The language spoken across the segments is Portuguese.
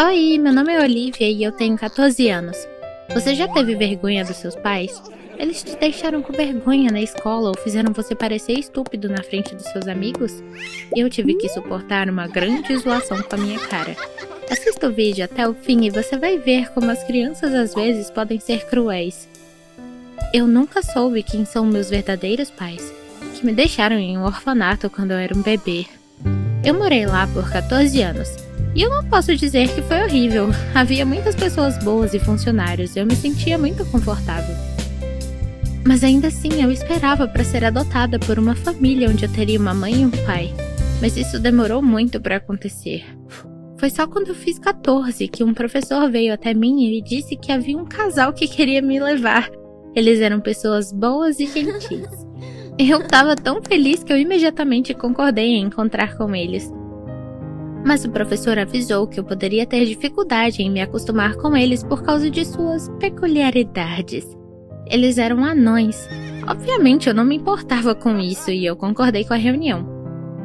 Oi, meu nome é Olivia e eu tenho 14 anos. Você já teve vergonha dos seus pais? Eles te deixaram com vergonha na escola ou fizeram você parecer estúpido na frente dos seus amigos? Eu tive que suportar uma grande zoação com a minha cara. Assista o vídeo até o fim e você vai ver como as crianças às vezes podem ser cruéis. Eu nunca soube quem são meus verdadeiros pais, que me deixaram em um orfanato quando eu era um bebê. Eu morei lá por 14 anos. E eu não posso dizer que foi horrível. Havia muitas pessoas boas e funcionários, eu me sentia muito confortável. Mas ainda assim eu esperava para ser adotada por uma família onde eu teria uma mãe e um pai. Mas isso demorou muito para acontecer. Foi só quando eu fiz 14 que um professor veio até mim e me disse que havia um casal que queria me levar. Eles eram pessoas boas e gentis. Eu estava tão feliz que eu imediatamente concordei em encontrar com eles. Mas o professor avisou que eu poderia ter dificuldade em me acostumar com eles por causa de suas peculiaridades. Eles eram anões. Obviamente eu não me importava com isso e eu concordei com a reunião.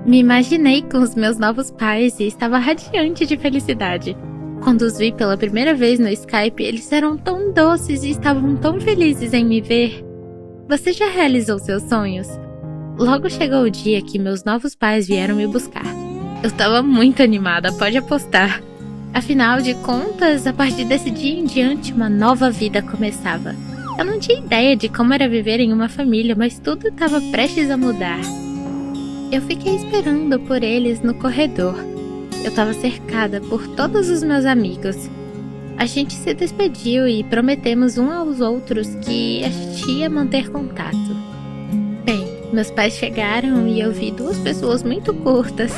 Me imaginei com os meus novos pais e estava radiante de felicidade. Quando os vi pela primeira vez no Skype, eles eram tão doces e estavam tão felizes em me ver. Você já realizou seus sonhos? Logo chegou o dia que meus novos pais vieram me buscar. Eu estava muito animada, pode apostar. Afinal de contas, a partir desse dia em diante, uma nova vida começava. Eu não tinha ideia de como era viver em uma família, mas tudo estava prestes a mudar. Eu fiquei esperando por eles no corredor. Eu estava cercada por todos os meus amigos. A gente se despediu e prometemos uns aos outros que a gente ia manter contato. Bem, meus pais chegaram e eu vi duas pessoas muito curtas.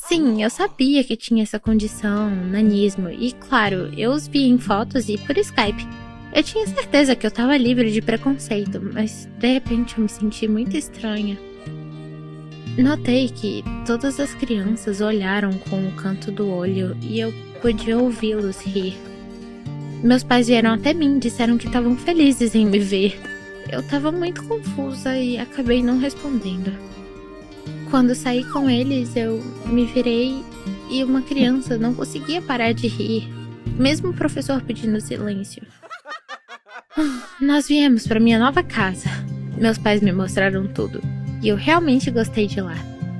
Sim, eu sabia que tinha essa condição, nanismo, e claro, eu os vi em fotos e por Skype. Eu tinha certeza que eu estava livre de preconceito, mas de repente eu me senti muito estranha. Notei que todas as crianças olharam com o canto do olho e eu podia ouvi-los rir. Meus pais vieram até mim e disseram que estavam felizes em me ver. Eu estava muito confusa e acabei não respondendo. Quando saí com eles, eu me virei e uma criança não conseguia parar de rir, mesmo o professor pedindo silêncio. Nós viemos para minha nova casa. Meus pais me mostraram tudo e eu realmente gostei de lá.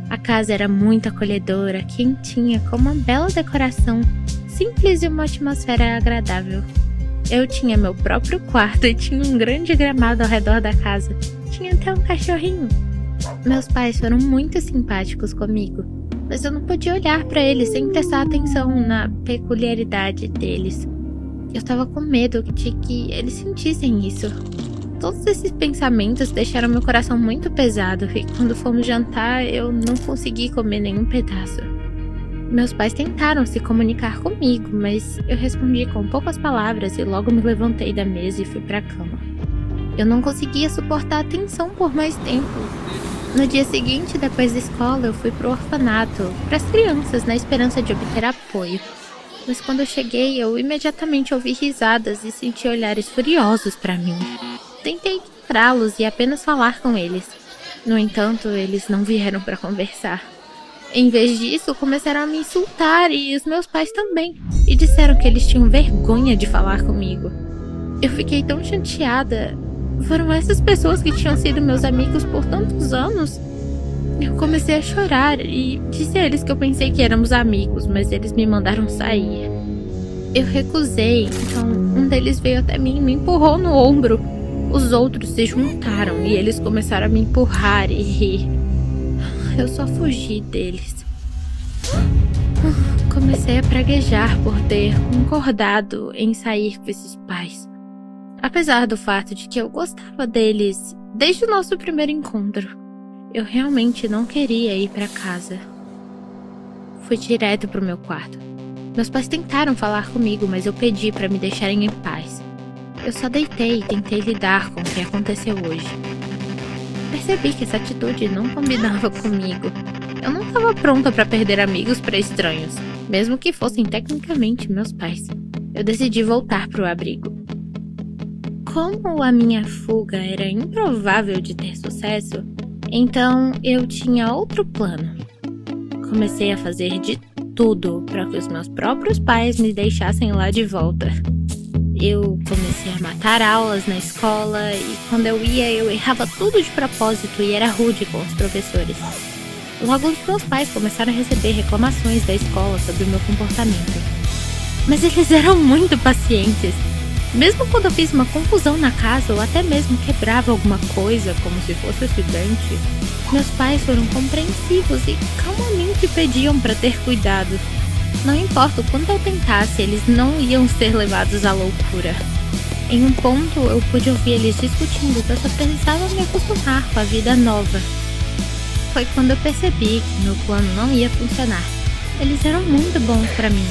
A casa era muito acolhedora, quentinha, com uma bela decoração, simples e uma atmosfera agradável. Eu tinha meu próprio quarto e tinha um grande gramado ao redor da casa. Tinha até um cachorrinho. Meus pais foram muito simpáticos comigo, mas eu não podia olhar para eles sem prestar atenção na peculiaridade deles. Eu estava com medo de que eles sentissem isso. Todos esses pensamentos deixaram meu coração muito pesado e quando fomos jantar eu não consegui comer nenhum pedaço. Meus pais tentaram se comunicar comigo, mas eu respondi com poucas palavras e logo me levantei da mesa e fui para a cama. Eu não conseguia suportar a tensão por mais tempo. No dia seguinte, depois da escola, eu fui pro orfanato, para as crianças, na esperança de obter apoio. Mas quando eu cheguei, eu imediatamente ouvi risadas e senti olhares furiosos para mim. Tentei ignorá-los e apenas falar com eles. No entanto, eles não vieram para conversar. Em vez disso, começaram a me insultar e os meus pais também, e disseram que eles tinham vergonha de falar comigo. Eu fiquei tão chateada. Foram essas pessoas que tinham sido meus amigos por tantos anos? Eu comecei a chorar e disse a eles que eu pensei que éramos amigos, mas eles me mandaram sair. Eu recusei, então um deles veio até mim e me empurrou no ombro. Os outros se juntaram e eles começaram a me empurrar e rir. Eu só fugi deles. Comecei a praguejar por ter concordado em sair com esses pais. Apesar do fato de que eu gostava deles desde o nosso primeiro encontro, eu realmente não queria ir para casa. Fui direto pro meu quarto. Meus pais tentaram falar comigo, mas eu pedi para me deixarem em paz. Eu só deitei e tentei lidar com o que aconteceu hoje. Percebi que essa atitude não combinava comigo. Eu não estava pronta para perder amigos para estranhos, mesmo que fossem tecnicamente meus pais. Eu decidi voltar pro abrigo. Como a minha fuga era improvável de ter sucesso, então eu tinha outro plano. Comecei a fazer de tudo para que os meus próprios pais me deixassem lá de volta. Eu comecei a matar aulas na escola e quando eu ia, eu errava tudo de propósito e era rude com os professores. Logo, os meus pais começaram a receber reclamações da escola sobre o meu comportamento. Mas eles eram muito pacientes. Mesmo quando eu fiz uma confusão na casa ou até mesmo quebrava alguma coisa como se fosse acidente, meus pais foram compreensivos e calmamente pediam para ter cuidado. Não importa o quanto eu tentasse, eles não iam ser levados à loucura. Em um ponto, eu pude ouvir eles discutindo que eu só precisava me acostumar com a vida nova. Foi quando eu percebi que meu plano não ia funcionar. Eles eram muito bons para mim.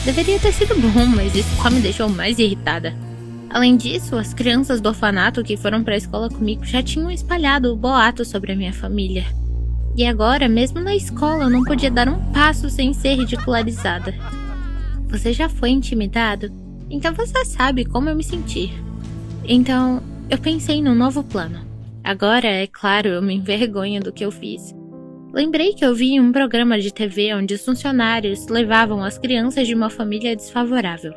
Deveria ter sido bom, mas isso só me deixou mais irritada. Além disso, as crianças do orfanato que foram para a escola comigo já tinham espalhado o boato sobre a minha família. E agora, mesmo na escola, eu não podia dar um passo sem ser ridicularizada. Você já foi intimidado? Então você sabe como eu me senti. Então, eu pensei num novo plano. Agora, é claro, eu me envergonho do que eu fiz. Lembrei que eu vi em um programa de TV onde os funcionários levavam as crianças de uma família desfavorável.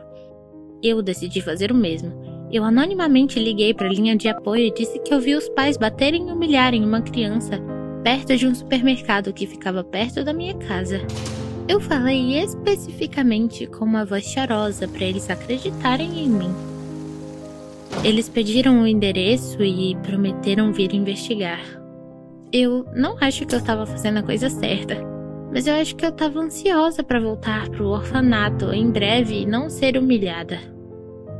Eu decidi fazer o mesmo. Eu anonimamente liguei para a linha de apoio e disse que eu vi os pais baterem e humilharem uma criança perto de um supermercado que ficava perto da minha casa. Eu falei especificamente com uma voz chorosa para eles acreditarem em mim. Eles pediram o endereço e prometeram vir investigar. Eu não acho que eu estava fazendo a coisa certa, mas eu acho que eu estava ansiosa para voltar para o orfanato em breve e não ser humilhada.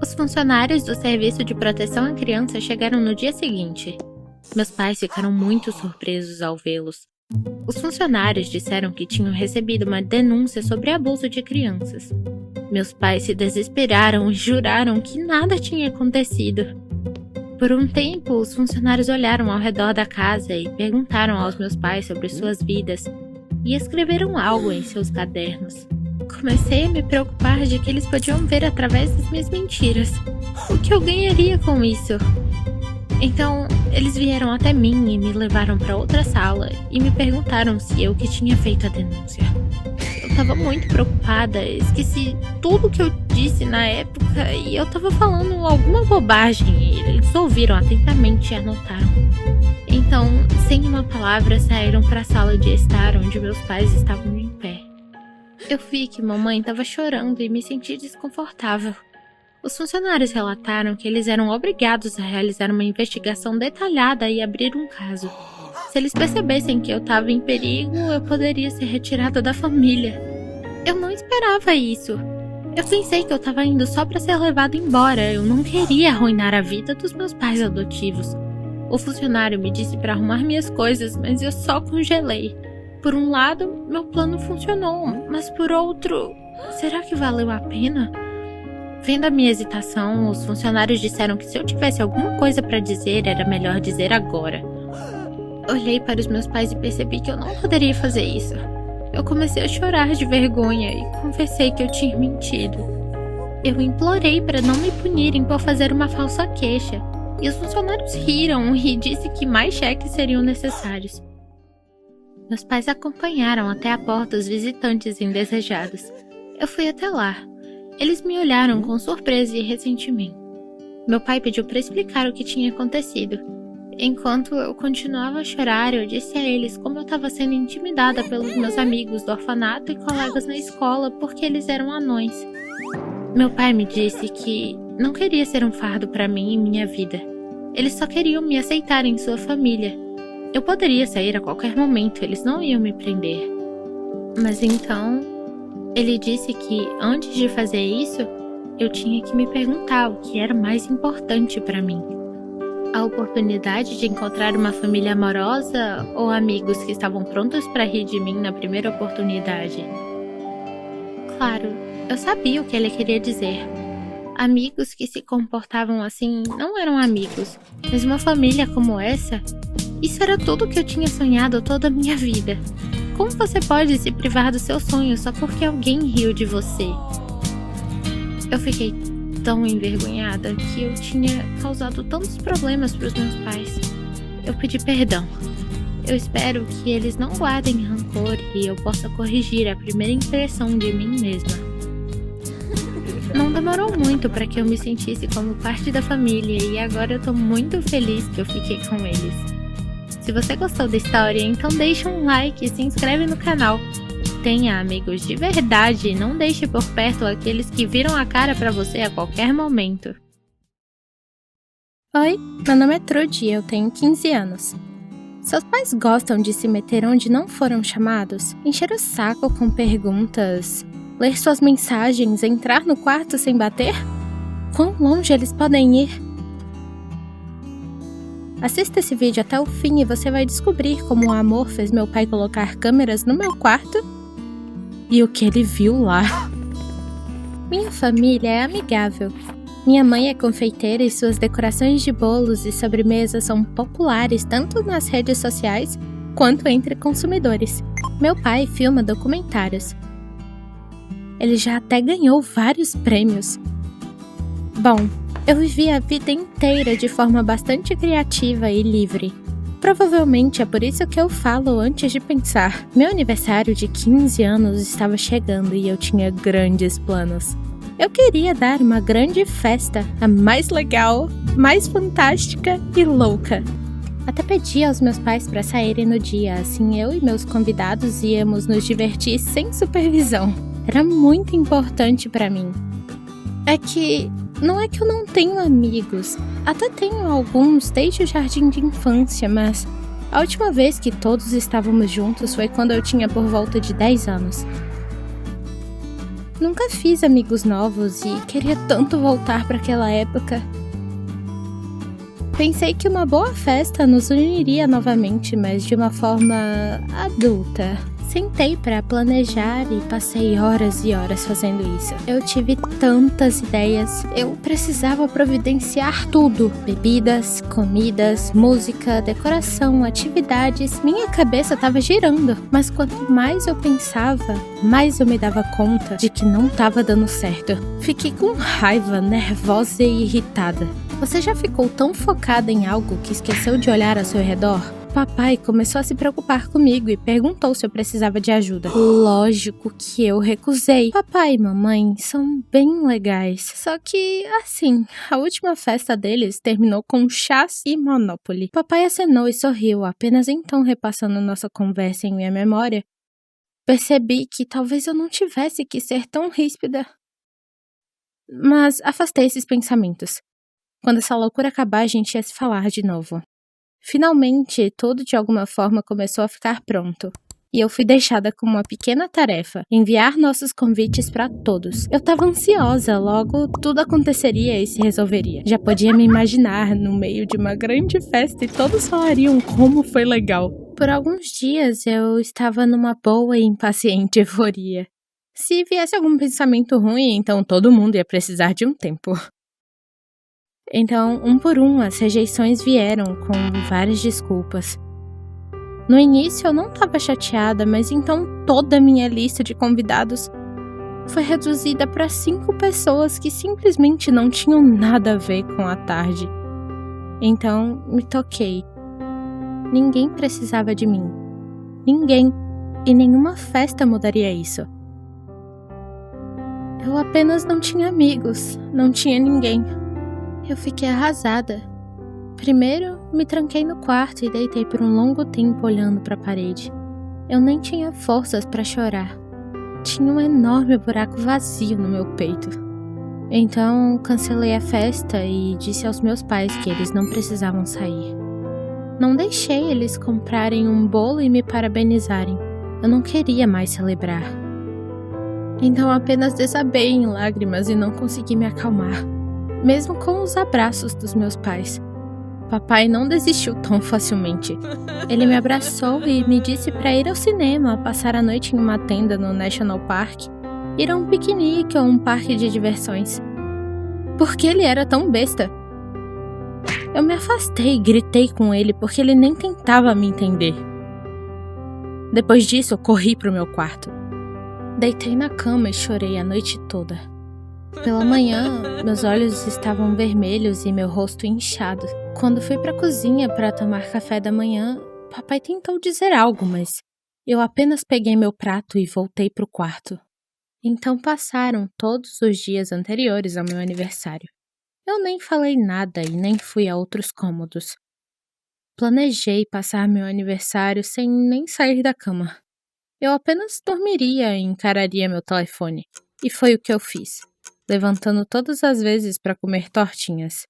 Os funcionários do Serviço de Proteção à Criança chegaram no dia seguinte. Meus pais ficaram muito surpresos ao vê-los. Os funcionários disseram que tinham recebido uma denúncia sobre abuso de crianças. Meus pais se desesperaram e juraram que nada tinha acontecido. Por um tempo, os funcionários olharam ao redor da casa e perguntaram aos meus pais sobre suas vidas e escreveram algo em seus cadernos. Comecei a me preocupar de que eles podiam ver através das minhas mentiras. O que eu ganharia com isso? Então, eles vieram até mim e me levaram para outra sala e me perguntaram se eu que tinha feito a denúncia. Eu estava muito preocupada, esqueci tudo que eu disse na época e eu estava falando alguma bobagem e eles ouviram atentamente e anotaram. Então, sem uma palavra, saíram para a sala de estar onde meus pais estavam em pé. Eu vi que mamãe estava chorando e me senti desconfortável. Os funcionários relataram que eles eram obrigados a realizar uma investigação detalhada e abrir um caso. Se eles percebessem que eu estava em perigo, eu poderia ser retirada da família. Eu não esperava isso. Eu pensei que eu estava indo só para ser levado embora. Eu não queria arruinar a vida dos meus pais adotivos. O funcionário me disse para arrumar minhas coisas, mas eu só congelei. Por um lado, meu plano funcionou, mas por outro, será que valeu a pena? Vendo a minha hesitação, os funcionários disseram que se eu tivesse alguma coisa para dizer, era melhor dizer agora. Olhei para os meus pais e percebi que eu não poderia fazer isso. Eu comecei a chorar de vergonha e confessei que eu tinha mentido. Eu implorei para não me punirem por fazer uma falsa queixa, e os funcionários riram e disse que mais cheques seriam necessários. Meus pais acompanharam até a porta os visitantes indesejados. Eu fui até lá. Eles me olharam com surpresa e ressentimento. Meu pai pediu para explicar o que tinha acontecido. Enquanto eu continuava a chorar, eu disse a eles como eu estava sendo intimidada pelos meus amigos do orfanato e colegas na escola porque eles eram anões. Meu pai me disse que não queria ser um fardo para mim e minha vida. Eles só queriam me aceitar em sua família. Eu poderia sair a qualquer momento, eles não iam me prender. Mas então, ele disse que antes de fazer isso, eu tinha que me perguntar o que era mais importante para mim. A oportunidade de encontrar uma família amorosa ou amigos que estavam prontos para rir de mim na primeira oportunidade? Claro, eu sabia o que ele queria dizer. Amigos que se comportavam assim não eram amigos, mas uma família como essa, isso era tudo que eu tinha sonhado toda a minha vida. Como você pode se privar do seu sonho só porque alguém riu de você? Eu fiquei tão envergonhada que eu tinha causado tantos problemas para os meus pais. Eu pedi perdão. Eu espero que eles não guardem rancor e eu possa corrigir a primeira impressão de mim mesma. Não demorou muito para que eu me sentisse como parte da família e agora eu tô muito feliz que eu fiquei com eles. Se você gostou da história, então deixa um like e se inscreve no canal. Tenha amigos de verdade e não deixe por perto aqueles que viram a cara pra você a qualquer momento. Oi, meu nome é Trudy e eu tenho 15 anos. Seus pais gostam de se meter onde não foram chamados? Encher o saco com perguntas? Ler suas mensagens? Entrar no quarto sem bater? Quão longe eles podem ir? Assista esse vídeo até o fim e você vai descobrir como o amor fez meu pai colocar câmeras no meu quarto e o que ele viu lá. Minha família é amigável. Minha mãe é confeiteira e suas decorações de bolos e sobremesas são populares tanto nas redes sociais quanto entre consumidores. Meu pai filma documentários. Ele já até ganhou vários prêmios. Bom, eu vivi a vida inteira de forma bastante criativa e livre. Provavelmente é por isso que eu falo antes de pensar. Meu aniversário de 15 anos estava chegando e eu tinha grandes planos. Eu queria dar uma grande festa, a mais legal, mais fantástica e louca. Até pedi aos meus pais para saírem no dia, assim eu e meus convidados íamos nos divertir sem supervisão. Era muito importante para mim. Não é que eu não tenho amigos, até tenho alguns desde o jardim de infância, mas a última vez que todos estávamos juntos foi quando eu tinha por volta de 10 anos. Nunca fiz amigos novos e queria tanto voltar para aquela época. Pensei que uma boa festa nos uniria novamente, mas de uma forma adulta. Sentei para planejar e passei horas e horas fazendo isso. Eu tive tantas ideias. Eu precisava providenciar tudo. Bebidas, comidas, música, decoração, atividades. Minha cabeça estava girando. Mas quanto mais eu pensava, mais eu me dava conta de que não estava dando certo. Fiquei com raiva, nervosa e irritada. Você já ficou tão focada em algo que esqueceu de olhar ao seu redor? Papai começou a se preocupar comigo e perguntou se eu precisava de ajuda. Lógico que eu recusei. Papai e mamãe são bem legais. Só que, assim, a última festa deles terminou com chás e Monopoly. Papai acenou e sorriu, apenas então repassando nossa conversa em minha memória. Percebi que talvez eu não tivesse que ser tão ríspida. Mas afastei esses pensamentos. Quando essa loucura acabar, a gente ia se falar de novo. Finalmente, tudo de alguma forma começou a ficar pronto. E eu fui deixada com uma pequena tarefa, enviar nossos convites para todos. Eu estava ansiosa, logo tudo aconteceria e se resolveria. Já podia me imaginar no meio de uma grande festa e todos falariam como foi legal. Por alguns dias eu estava numa boa e impaciente euforia. Se viesse algum pensamento ruim, então todo mundo ia precisar de um tempo. Então, um por um, as rejeições vieram com várias desculpas. No início eu não estava chateada, mas então toda a minha lista de convidados foi reduzida para 5 pessoas que simplesmente não tinham nada a ver com a tarde. Então, me toquei. Ninguém precisava de mim. Ninguém. E nenhuma festa mudaria isso. Eu apenas não tinha amigos, não tinha ninguém. Eu fiquei arrasada. Primeiro, me tranquei no quarto e deitei por um longo tempo olhando para a parede. Eu nem tinha forças para chorar. Tinha um enorme buraco vazio no meu peito. Então, cancelei a festa e disse aos meus pais que eles não precisavam sair. Não deixei eles comprarem um bolo e me parabenizarem. Eu não queria mais celebrar. Então apenas desabei em lágrimas e não consegui me acalmar. Mesmo com os abraços dos meus pais. Papai não desistiu tão facilmente. Ele me abraçou e me disse para ir ao cinema, passar a noite em uma tenda no National Park, ir a um piquenique ou um parque de diversões. Por que ele era tão besta? Eu me afastei e gritei com ele porque ele nem tentava me entender. Depois disso, eu corri para o meu quarto. Deitei na cama e chorei a noite toda. Pela manhã, meus olhos estavam vermelhos e meu rosto inchado. Quando fui para a cozinha para tomar café da manhã, Papai tentou dizer algo, mas eu apenas peguei meu prato e voltei para o quarto. Então passaram todos os dias anteriores ao meu aniversário. Eu nem falei nada e nem fui a outros cômodos. Planejei passar meu aniversário sem nem sair da cama. Eu apenas dormiria e encararia meu telefone. E foi o que eu fiz, levantando todas as vezes para comer tortinhas.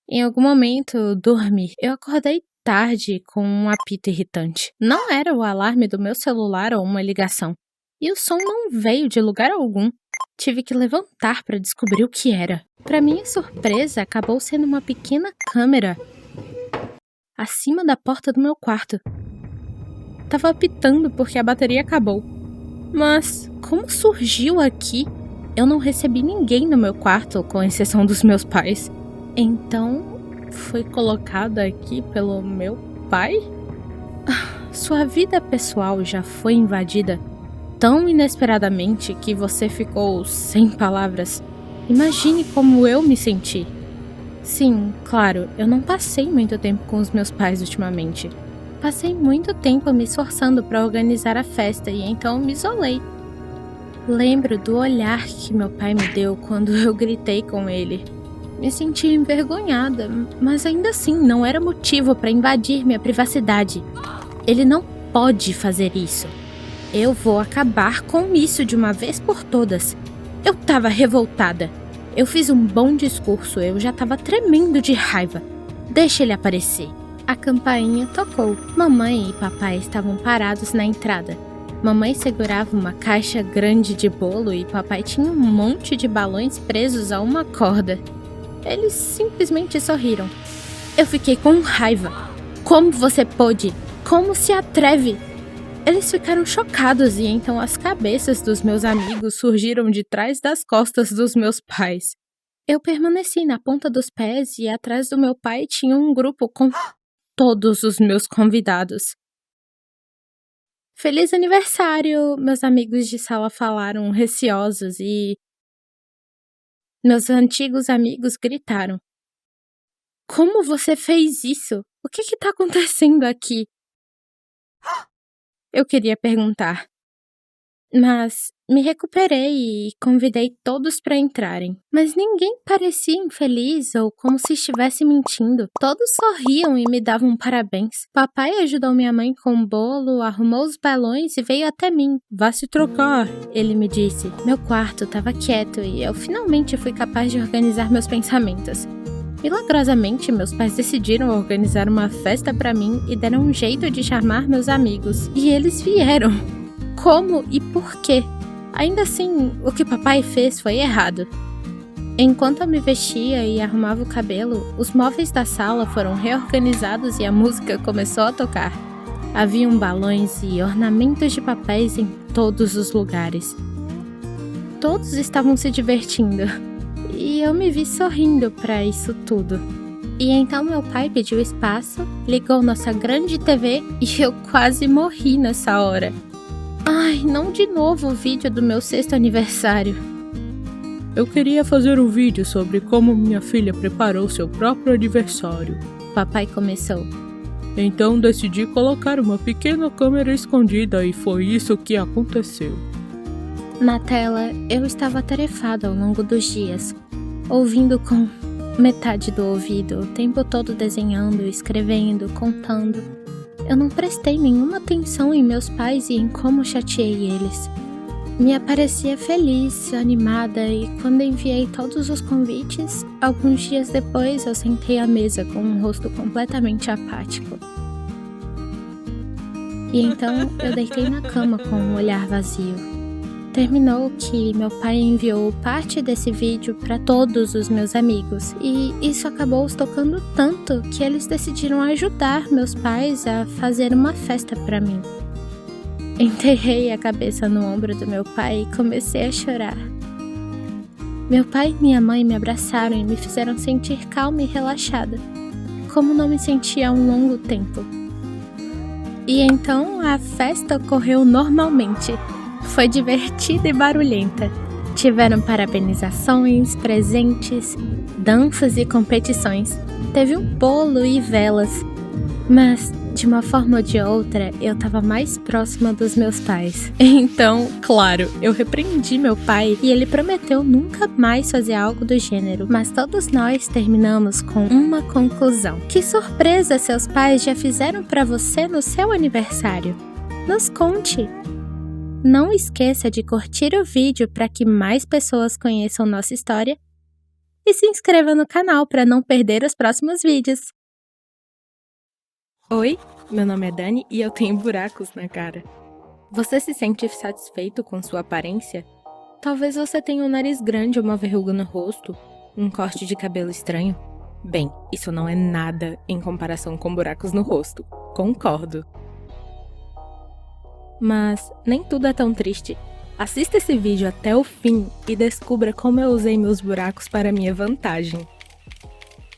Em algum momento, dormi. Eu acordei tarde com um apito irritante. Não era o alarme do meu celular ou uma ligação. E o som não veio de lugar algum. Tive que levantar para descobrir o que era. Para minha surpresa, acabou sendo uma pequena câmera acima da porta do meu quarto. Tava apitando porque a bateria acabou. Mas como surgiu aqui? Eu não recebi ninguém no meu quarto, com exceção dos meus pais. Então, foi colocada aqui pelo meu pai? Sua vida pessoal já foi invadida tão inesperadamente que você ficou sem palavras. Imagine como eu me senti. Sim, claro, eu não passei muito tempo com os meus pais ultimamente. Passei muito tempo me esforçando para organizar a festa e então me isolei. Lembro do olhar que meu pai me deu quando eu gritei com ele. Me senti envergonhada, mas ainda assim não era motivo para invadir minha privacidade. Ele não pode fazer isso. Eu vou acabar com isso de uma vez por todas. Eu tava revoltada. Eu fiz um bom discurso, eu já tava tremendo de raiva. Deixa ele aparecer. A campainha tocou. Mamãe e papai estavam parados na entrada. Mamãe segurava uma caixa grande de bolo e papai tinha um monte de balões presos a uma corda. Eles simplesmente sorriram. Eu fiquei com raiva. Como você pôde? Como se atreve? Eles ficaram chocados e então as cabeças dos meus amigos surgiram de trás das costas dos meus pais. Eu permaneci na ponta dos pés e atrás do meu pai tinha um grupo com todos os meus convidados. Feliz aniversário! Meus amigos de sala falaram receosos e meus antigos amigos gritaram. Como você fez isso? O que está acontecendo aqui? Eu queria perguntar, mas me recuperei e convidei todos para entrarem. Mas ninguém parecia infeliz ou como se estivesse mentindo. Todos sorriam e me davam parabéns. Papai ajudou minha mãe com o bolo, arrumou os balões e veio até mim. Vá se trocar, ele me disse. Meu quarto estava quieto e eu finalmente fui capaz de organizar meus pensamentos. Milagrosamente, meus pais decidiram organizar uma festa para mim e deram um jeito de chamar meus amigos. E eles vieram. Como e por quê? Ainda assim, o que papai fez foi errado. Enquanto eu me vestia e arrumava o cabelo, os móveis da sala foram reorganizados e a música começou a tocar. Haviam balões e ornamentos de papéis em todos os lugares. Todos estavam se divertindo. E eu me vi sorrindo para isso tudo. E então meu pai pediu espaço, ligou nossa grande TV e eu quase morri nessa hora. Ai, não de novo o vídeo do meu 6º aniversário. Eu queria fazer um vídeo sobre como minha filha preparou seu próprio aniversário. Papai começou. Então decidi colocar uma pequena câmera escondida e foi isso que aconteceu. Na tela, eu estava atarefada ao longo dos dias, ouvindo com metade do ouvido, o tempo todo desenhando, escrevendo, contando. Eu não prestei nenhuma atenção em meus pais e em como chateei eles. Me aparecia feliz, animada e quando enviei todos os convites, alguns dias depois eu sentei à mesa com um rosto completamente apático. E então eu deitei na cama com um olhar vazio. Terminou que meu pai enviou parte desse vídeo para todos os meus amigos e isso acabou os tocando tanto que eles decidiram ajudar meus pais a fazer uma festa para mim. Enterrei a cabeça no ombro do meu pai e comecei a chorar. Meu pai e minha mãe me abraçaram e me fizeram sentir calma e relaxada, como não me sentia há um longo tempo. E então a festa ocorreu normalmente. Foi divertida e barulhenta. Tiveram parabenizações, presentes, danças e competições. Teve um bolo e velas. Mas, de uma forma ou de outra, eu tava mais próxima dos meus pais. Então, claro, eu repreendi meu pai. E ele prometeu nunca mais fazer algo do gênero. Mas todos nós terminamos com uma conclusão. Que surpresa seus pais já fizeram pra você no seu aniversário? Nos conte! Não esqueça de curtir o vídeo para que mais pessoas conheçam nossa história e se inscreva no canal para não perder os próximos vídeos. Oi, meu nome é Dani e eu tenho buracos na cara. Você se sente satisfeito com sua aparência? Talvez você tenha um nariz grande ou uma verruga no rosto, um corte de cabelo estranho. Bem, isso não é nada em comparação com buracos no rosto, concordo. Mas nem tudo é tão triste. Assista esse vídeo até o fim e descubra como eu usei meus buracos para minha vantagem.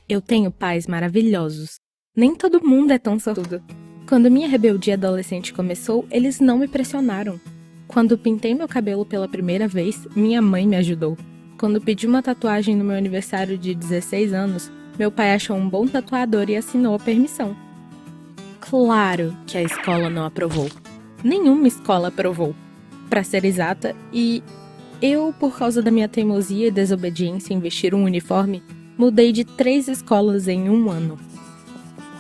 Eu tenho pais maravilhosos. Nem todo mundo é tão sortudo. Quando minha rebeldia adolescente começou, eles não me pressionaram. Quando pintei meu cabelo pela primeira vez, minha mãe me ajudou. Quando pedi uma tatuagem no meu aniversário de 16 anos, meu pai achou um bom tatuador e assinou a permissão. Claro que a escola não aprovou. Nenhuma escola aprovou, para ser exata, e eu, por causa da minha teimosia e desobediência em vestir um uniforme, mudei de 3 escolas em 1 ano.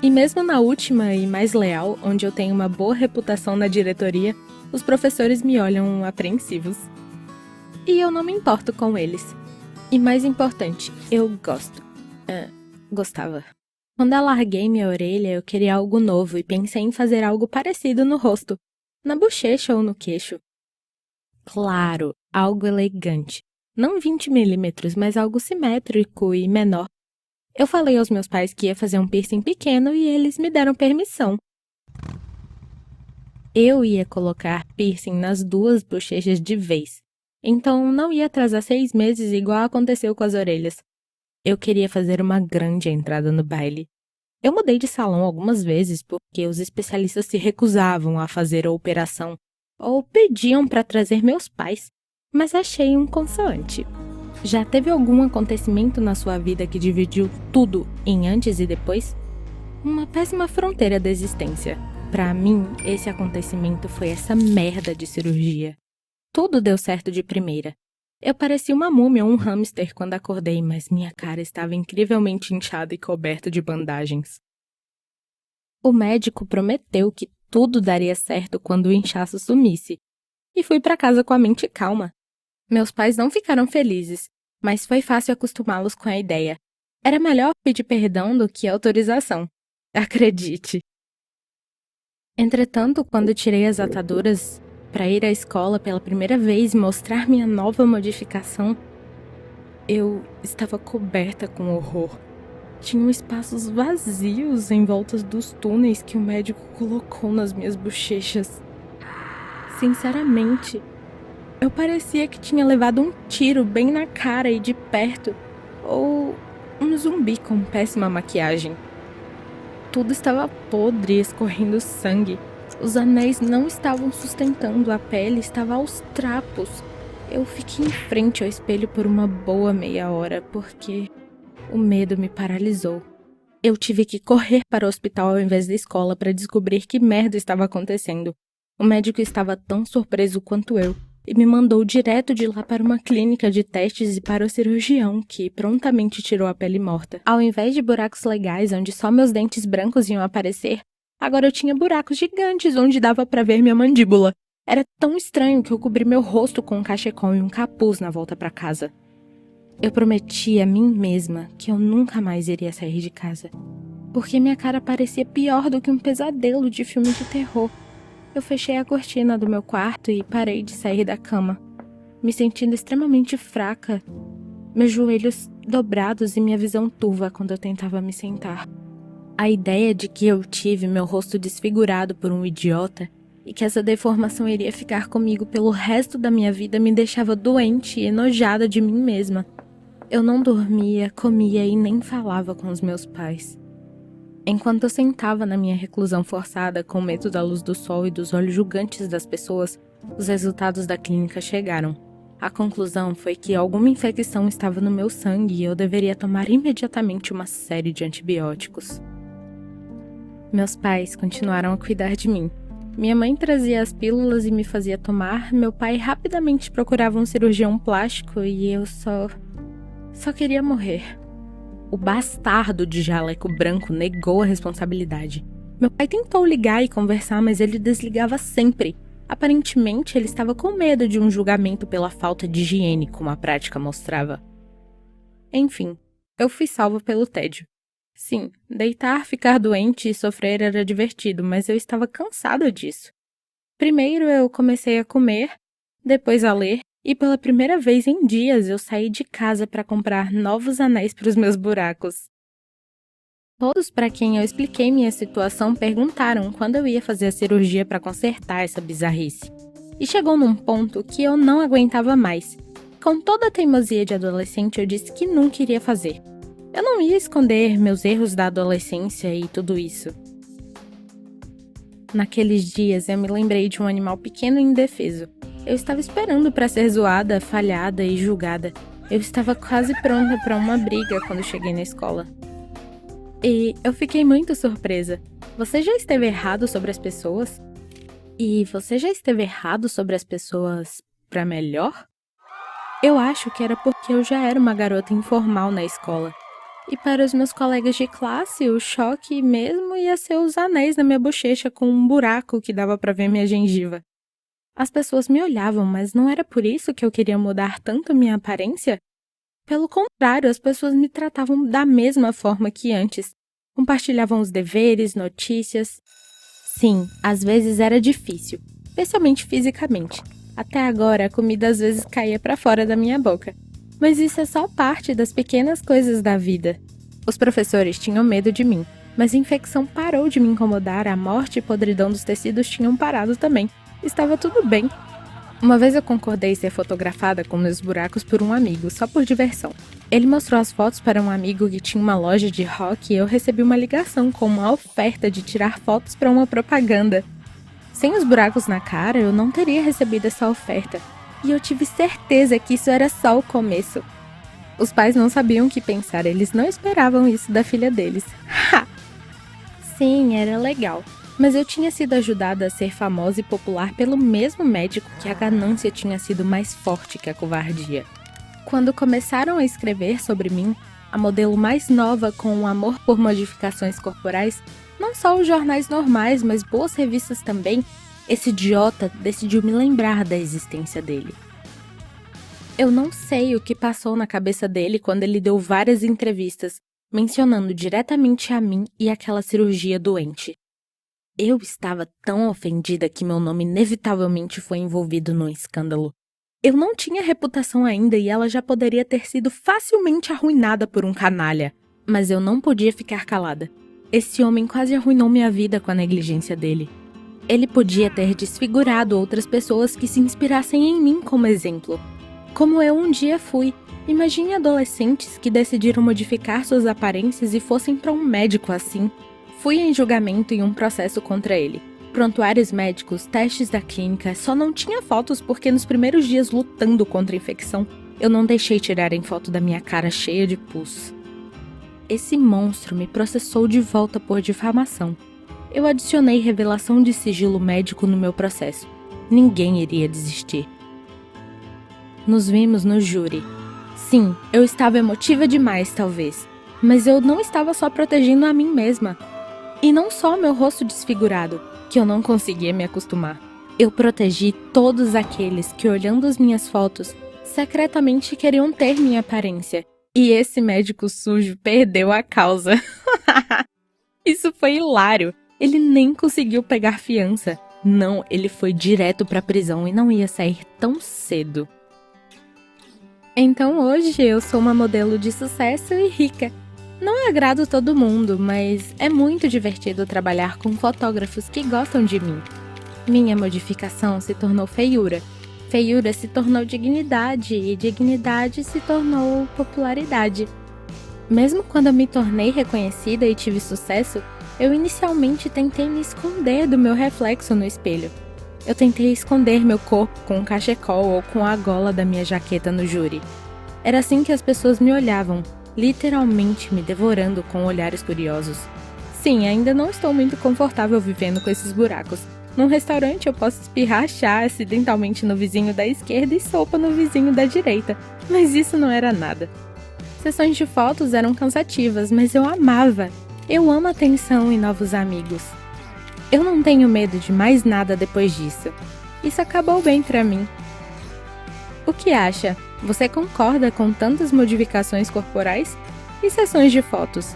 E mesmo na última e mais leal, onde eu tenho uma boa reputação na diretoria, os professores me olham apreensivos. E eu não me importo com eles. E mais importante, eu gosto. Gostava. Quando eu larguei minha orelha, eu queria algo novo e pensei em fazer algo parecido no rosto. Na bochecha ou no queixo. Claro, algo elegante. Não 20 milímetros, mas algo simétrico e menor. Eu falei aos meus pais que ia fazer um piercing pequeno e eles me deram permissão. Eu ia colocar piercing nas 2 bochechas de vez. Então não ia atrasar 6 meses igual aconteceu com as orelhas. Eu queria fazer uma grande entrada no baile. Eu mudei de salão algumas vezes porque os especialistas se recusavam a fazer a operação ou pediam para trazer meus pais, mas achei um consoante. Já teve algum acontecimento na sua vida que dividiu tudo em antes e depois? Uma péssima fronteira da existência. Para mim, esse acontecimento foi essa merda de cirurgia. Tudo deu certo de primeira. Eu parecia uma múmia ou um hamster quando acordei, mas minha cara estava incrivelmente inchada e coberta de bandagens. O médico prometeu que tudo daria certo quando o inchaço sumisse, e fui para casa com a mente calma. Meus pais não ficaram felizes, mas foi fácil acostumá-los com a ideia. Era melhor pedir perdão do que autorização. Acredite. Entretanto, quando tirei as ataduras para ir à escola pela primeira vez e mostrar minha nova modificação, eu estava coberta com horror. Tinham espaços vazios em volta dos túneis que o médico colocou nas minhas bochechas. Sinceramente, eu parecia que tinha levado um tiro bem na cara e de perto, ou um zumbi com péssima maquiagem. Tudo estava podre, escorrendo sangue. Os anéis não estavam sustentando, a pele estava aos trapos. Eu fiquei em frente ao espelho por uma boa meia hora, porque o medo me paralisou. Eu tive que correr para o hospital ao invés da escola para descobrir que merda estava acontecendo. O médico estava tão surpreso quanto eu e me mandou direto de lá para uma clínica de testes e para o cirurgião, que prontamente tirou a pele morta. Ao invés de buracos legais onde só meus dentes brancos iam aparecer, agora eu tinha buracos gigantes onde dava para ver minha mandíbula. Era tão estranho que eu cobri meu rosto com um cachecol e um capuz na volta para casa. Eu prometi a mim mesma que eu nunca mais iria sair de casa, porque minha cara parecia pior do que um pesadelo de filme de terror. Eu fechei a cortina do meu quarto e parei de sair da cama, me sentindo extremamente fraca, meus joelhos dobrados e minha visão turva quando eu tentava me sentar. A ideia de que eu tive meu rosto desfigurado por um idiota e que essa deformação iria ficar comigo pelo resto da minha vida me deixava doente e enojada de mim mesma. Eu não dormia, comia e nem falava com os meus pais. Enquanto eu sentava na minha reclusão forçada com medo da luz do sol e dos olhos julgantes das pessoas, os resultados da clínica chegaram. A conclusão foi que alguma infecção estava no meu sangue e eu deveria tomar imediatamente uma série de antibióticos. Meus pais continuaram a cuidar de mim. Minha mãe trazia as pílulas e me fazia tomar, meu pai rapidamente procurava um cirurgião plástico e eu só queria morrer. O bastardo de jaleco branco negou a responsabilidade. Meu pai tentou ligar e conversar, mas ele desligava sempre. Aparentemente, ele estava com medo de um julgamento pela falta de higiene, como a prática mostrava. Enfim, eu fui salva pelo tédio. Sim, deitar, ficar doente e sofrer era divertido, mas eu estava cansada disso. Primeiro eu comecei a comer, depois a ler, e pela primeira vez em dias eu saí de casa para comprar novos anéis para os meus buracos. Todos para quem eu expliquei minha situação perguntaram quando eu ia fazer a cirurgia para consertar essa bizarrice. E chegou num ponto que eu não aguentava mais. Com toda a teimosia de adolescente, eu disse que nunca iria fazer. Eu não ia esconder meus erros da adolescência e tudo isso. Naqueles dias, eu me lembrei de um animal pequeno e indefeso. Eu estava esperando para ser zoada, falhada e julgada. Eu estava quase pronta para uma briga quando cheguei na escola. E eu fiquei muito surpresa. Você já esteve errado sobre as pessoas? E você já esteve errado sobre as pessoas para melhor? Eu acho que era porque eu já era uma garota informal na escola. E para os meus colegas de classe, o choque mesmo ia ser os anéis na minha bochecha com um buraco que dava para ver minha gengiva. As pessoas me olhavam, mas não era por isso que eu queria mudar tanto minha aparência? Pelo contrário, as pessoas me tratavam da mesma forma que antes. Compartilhavam os deveres, notícias. Sim, às vezes era difícil, especialmente fisicamente. Até agora, a comida às vezes caía para fora da minha boca. Mas isso é só parte das pequenas coisas da vida. Os professores tinham medo de mim, mas a infecção parou de me incomodar, a morte e podridão dos tecidos tinham parado também. Estava tudo bem. Uma vez eu concordei ser fotografada com meus buracos por um amigo, só por diversão. Ele mostrou as fotos para um amigo que tinha uma loja de rock e eu recebi uma ligação com uma oferta de tirar fotos para uma propaganda. Sem os buracos na cara, eu não teria recebido essa oferta. E eu tive certeza que isso era só o começo. Os pais não sabiam o que pensar, eles não esperavam isso da filha deles. Ha! Sim, era legal. Mas eu tinha sido ajudada a ser famosa e popular pelo mesmo médico que a ganância tinha sido mais forte que a covardia. Quando começaram a escrever sobre mim, a modelo mais nova com um amor por modificações corporais, não só os jornais normais, mas boas revistas também, esse idiota decidiu me lembrar da existência dele. Eu não sei o que passou na cabeça dele quando ele deu várias entrevistas, mencionando diretamente a mim e aquela cirurgia doente. Eu estava tão ofendida que meu nome inevitavelmente foi envolvido num escândalo. Eu não tinha reputação ainda e ela já poderia ter sido facilmente arruinada por um canalha. Mas eu não podia ficar calada. Esse homem quase arruinou minha vida com a negligência dele. Ele podia ter desfigurado outras pessoas que se inspirassem em mim como exemplo. Como eu um dia fui. Imagine adolescentes que decidiram modificar suas aparências e fossem para um médico assim. Fui em julgamento e um processo contra ele. Prontuários médicos, testes da clínica, só não tinha fotos porque nos primeiros dias lutando contra a infecção, eu não deixei tirarem foto da minha cara cheia de pus. Esse monstro me processou de volta por difamação. Eu adicionei revelação de sigilo médico no meu processo. Ninguém iria desistir. Nos vimos no júri. Sim, eu estava emotiva demais, talvez. Mas eu não estava só protegendo a mim mesma. E não só meu rosto desfigurado, que eu não conseguia me acostumar. Eu protegi todos aqueles que, olhando as minhas fotos, secretamente queriam ter minha aparência. E esse médico sujo perdeu a causa. Isso foi hilário. Ele nem conseguiu pegar fiança. Não, ele foi direto pra prisão e não ia sair tão cedo. Então hoje eu sou uma modelo de sucesso e rica. Não agrado todo mundo, mas é muito divertido trabalhar com fotógrafos que gostam de mim. Minha modificação se tornou feiura. Feiura se tornou dignidade e dignidade se tornou popularidade. Mesmo quando eu me tornei reconhecida e tive sucesso, eu inicialmente tentei me esconder do meu reflexo no espelho. Eu tentei esconder meu corpo com um cachecol ou com a gola da minha jaqueta no júri. Era assim que as pessoas me olhavam, literalmente me devorando com olhares curiosos. Sim, ainda não estou muito confortável vivendo com esses buracos. Num restaurante eu posso espirrar chá acidentalmente no vizinho da esquerda e sopa no vizinho da direita, mas isso não era nada. Sessões de fotos eram cansativas, mas eu amava. Eu amo atenção e novos amigos. Eu não tenho medo de mais nada depois disso. Isso acabou bem pra mim. O que acha? Você concorda com tantas modificações corporais? E sessões de fotos?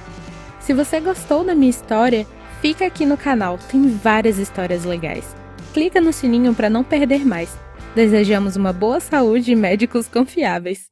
Se você gostou da minha história, fica aqui no canal, tem várias histórias legais. Clica no sininho para não perder mais. Desejamos uma boa saúde e médicos confiáveis.